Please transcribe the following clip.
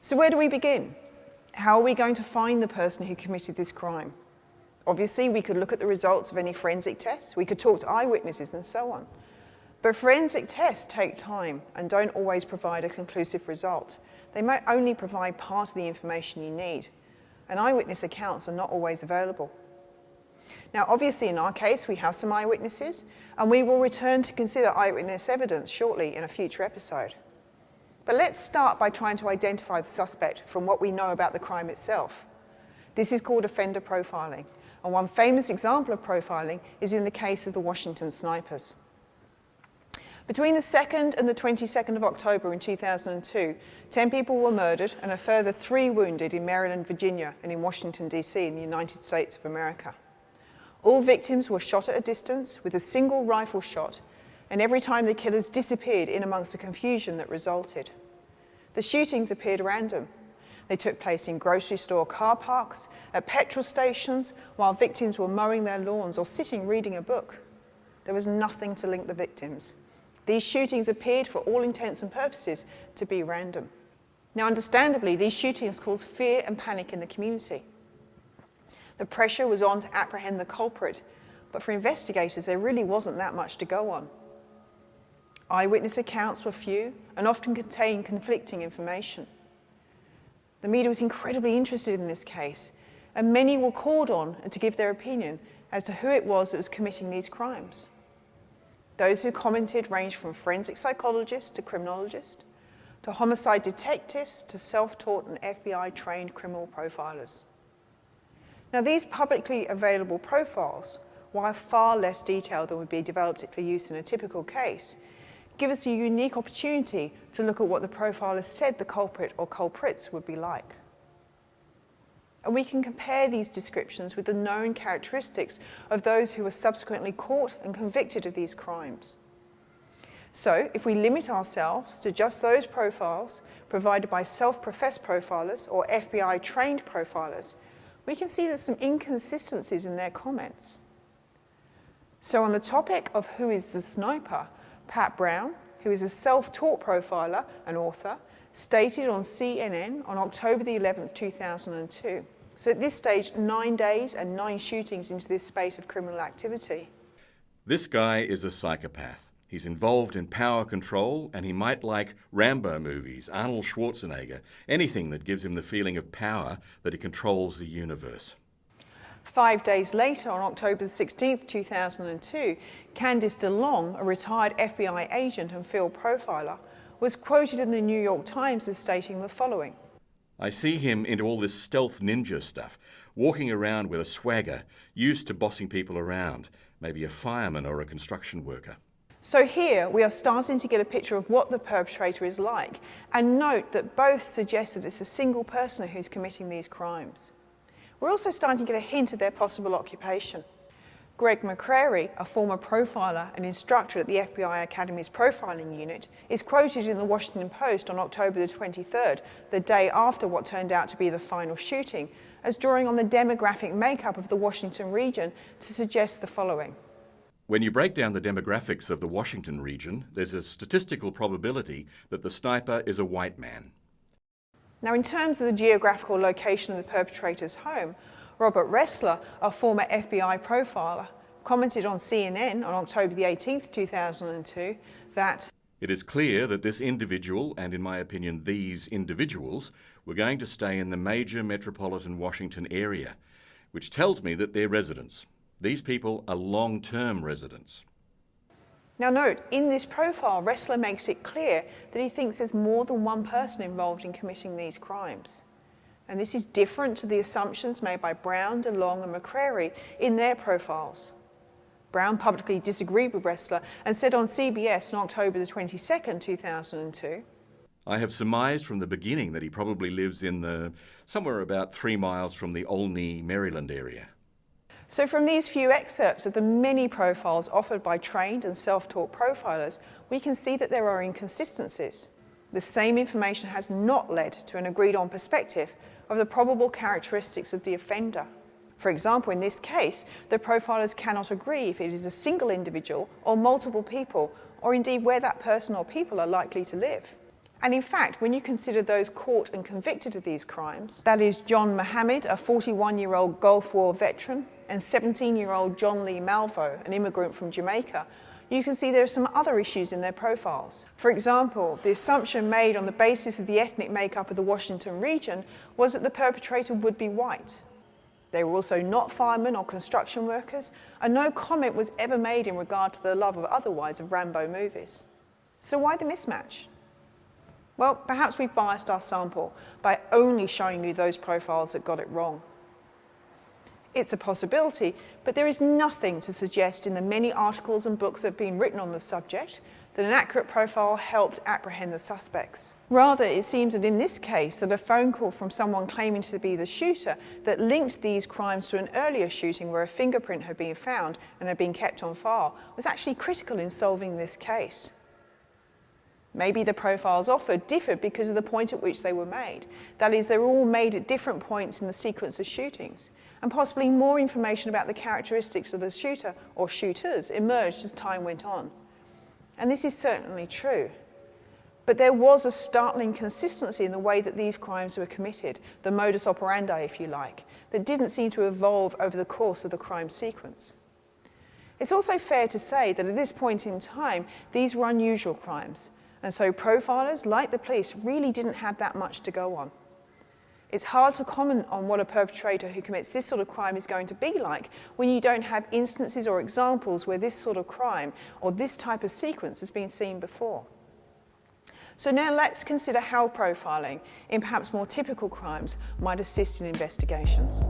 So where do we begin? How are we going to find the person who committed this crime? Obviously, we could look at the results of any forensic tests, we could talk to eyewitnesses and so on. But forensic tests take time and don't always provide a conclusive result. They might only provide part of the information you need, and eyewitness accounts are not always available. Now, obviously, in our case, we have some eyewitnesses, and we will return to consider eyewitness evidence shortly in a future episode. But let's start by trying to identify the suspect from what we know about the crime itself. This is called offender profiling, and one famous example of profiling is in the case of the Washington snipers. Between the 2nd and the 22nd of October in 2002, 10 people were murdered and a further 3 wounded in Maryland, Virginia, and in Washington, D.C. in the United States of America. All victims were shot at a distance with a single rifle shot, and every time the killers disappeared in amongst the confusion that resulted. The shootings appeared random. They took place in grocery store car parks, at petrol stations, while victims were mowing their lawns or sitting reading a book. There was nothing to link the victims. These shootings appeared, for all intents and purposes, to be random. Now, understandably, these shootings caused fear and panic in the community. The pressure was on to apprehend the culprit, but for investigators, there really wasn't that much to go on. Eyewitness accounts were few and often contained conflicting information. The media was incredibly interested in this case, and many were called on to give their opinion as to who it was that was committing these crimes. Those who commented ranged from forensic psychologists to criminologists, to homicide detectives to self-taught and FBI-trained criminal profilers. Now, these publicly available profiles, while far less detailed than would be developed for use in a typical case, give us a unique opportunity to look at what the profiler said the culprit or culprits would be like. And we can compare these descriptions with the known characteristics of those who were subsequently caught and convicted of these crimes. So, if we limit ourselves to just those profiles provided by self-professed profilers or FBI-trained profilers, we can see there's some inconsistencies in their comments. So on the topic of who is the sniper, Pat Brown, who is a self-taught profiler and author, stated on CNN on October the 11th, 2002. So at this stage, 9 days and 9 shootings into this spate of criminal activity. This guy is a psychopath. He's involved in power control, and he might like Rambo movies, Arnold Schwarzenegger, anything that gives him the feeling of power that he controls the universe. 5 days later, on October 16th, 2002, Candice DeLong, a retired FBI agent and field profiler, was quoted in the New York Times as stating the following. I see him into all this stealth ninja stuff, walking around with a swagger, used to bossing people around, maybe a fireman or a construction worker. So here we are starting to get a picture of what the perpetrator is like, and note that both suggest that it's a single person who's committing these crimes. We're also starting to get a hint of their possible occupation. Greg McCrary, a former profiler and instructor at the FBI Academy's profiling unit, is quoted in the Washington Post on October the 23rd, the day after what turned out to be the final shooting, as drawing on the demographic makeup of the Washington region to suggest the following. When you break down the demographics of the Washington region, there's a statistical probability that the sniper is a white man. Now, in terms of the geographical location of the perpetrator's home, Robert Ressler, a former FBI profiler, commented on CNN on October the 18th, 2002, that it is clear that this individual, and in my opinion these individuals, were going to stay in the major metropolitan Washington area, which tells me that they're residents. These people are long-term residents. Now note, in this profile, Ressler makes it clear that he thinks there's more than one person involved in committing these crimes. And this is different to the assumptions made by Brown, DeLong and McCrary in their profiles. Brown publicly disagreed with Ressler and said on CBS on October the 22nd, 2002, I have surmised from the beginning that he probably lives in somewhere about 3 miles from the Olney, Maryland area. So from these few excerpts of the many profiles offered by trained and self-taught profilers, we can see that there are inconsistencies. The same information has not led to an agreed-on perspective of the probable characteristics of the offender. For example, in this case, the profilers cannot agree if it is a single individual or multiple people, or indeed where that person or people are likely to live. And in fact, when you consider those caught and convicted of these crimes, that is John Mohammed, a 41-year-old Gulf War veteran, and 17-year-old John Lee Malvo, an immigrant from Jamaica, you can see there are some other issues in their profiles. For example, the assumption made on the basis of the ethnic makeup of the Washington region was that the perpetrator would be white. They were also not firemen or construction workers, and no comment was ever made in regard to their love of otherwise of Rambo movies. So why the mismatch? Well, perhaps we've biased our sample by only showing you those profiles that got it wrong. It's a possibility, but there is nothing to suggest in the many articles and books that have been written on the subject that an accurate profile helped apprehend the suspects. Rather, it seems that in this case, that a phone call from someone claiming to be the shooter that linked these crimes to an earlier shooting where a fingerprint had been found and had been kept on file was actually critical in solving this case. Maybe the profiles offered differed because of the point at which they were made. That is, they were all made at different points in the sequence of shootings, and possibly more information about the characteristics of the shooter or shooters emerged as time went on. And this is certainly true. But there was a startling consistency in the way that these crimes were committed, the modus operandi, if you like, that didn't seem to evolve over the course of the crime sequence. It's also fair to say that at this point in time, these were unusual crimes, and so profilers, like the police, really didn't have that much to go on. It's hard to comment on what a perpetrator who commits this sort of crime is going to be like when you don't have instances or examples where this sort of crime or this type of sequence has been seen before. So now let's consider how profiling in perhaps more typical crimes might assist in investigations.